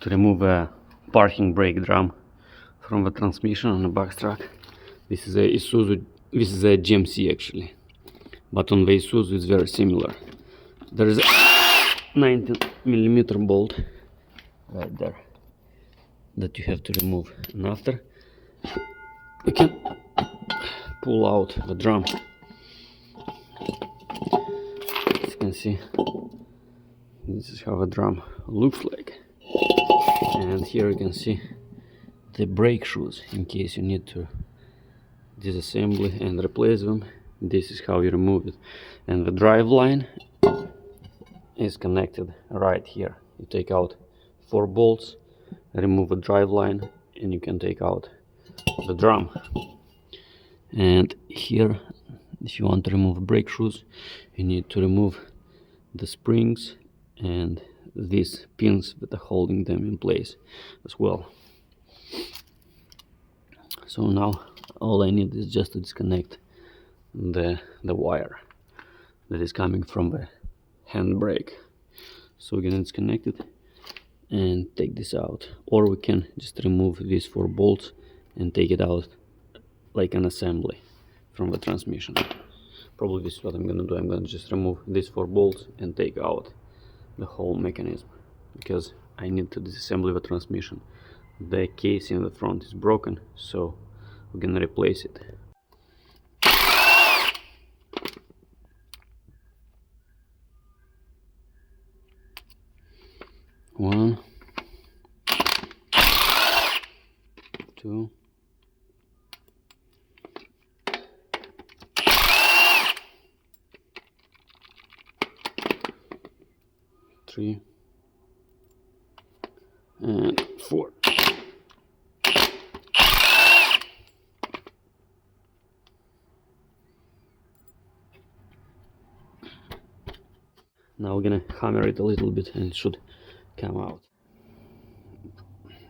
to remove a parking brake drum from the transmission on the box truck. This is a Isuzu, this is a GMC actually, but on the Isuzu it's very similar. There is a 19mm bolt right there that you have to remove, and after you can pull out the drum. As you can see, this is how the drum looks like, and here you can see the brake shoes in case you need to disassemble and replace them. This is how you remove it, and the drive line is connected right here. You take out 4 bolts, remove the drive line, and you can take out the drum. And here, if you want to remove brake shoes, you need to remove the springs and these pins that are holding them in place as well. So now all I need is just to disconnect the wire that is coming from the handbrake. So we're gonna disconnect it and take this out, or we can just remove these 4 bolts and take it out like an assembly from the transmission. Probably this is what I'm gonna do. I'm gonna just remove these 4 bolts and take out the whole mechanism, because I need to disassemble the transmission. The case in the front is broken, so we're gonna replace it. One, 2, 3, and 4. Now we're gonna hammer it a little bit and it should come out.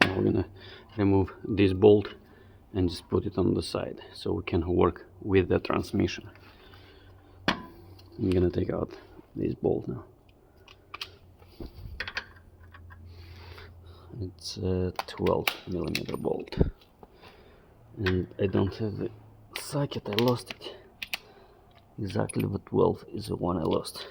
Now we're gonna remove this bolt and just put it on the side so we can work with the transmission. I'm gonna take out this bolt now. It's a 12mm bolt, and I don't have the socket. I lost it. Exactly the 12 is the one I lost.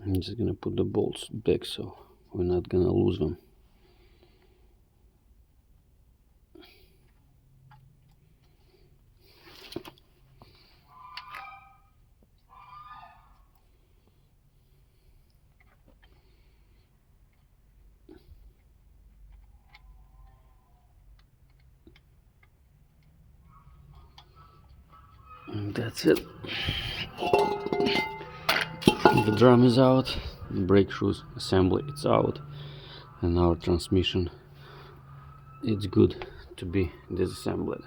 I'm just gonna put the bolts back so we're not gonna lose them. And that's it. The drum is out, the brake shoes assembly it's out, and our transmission it's good to be disassembled.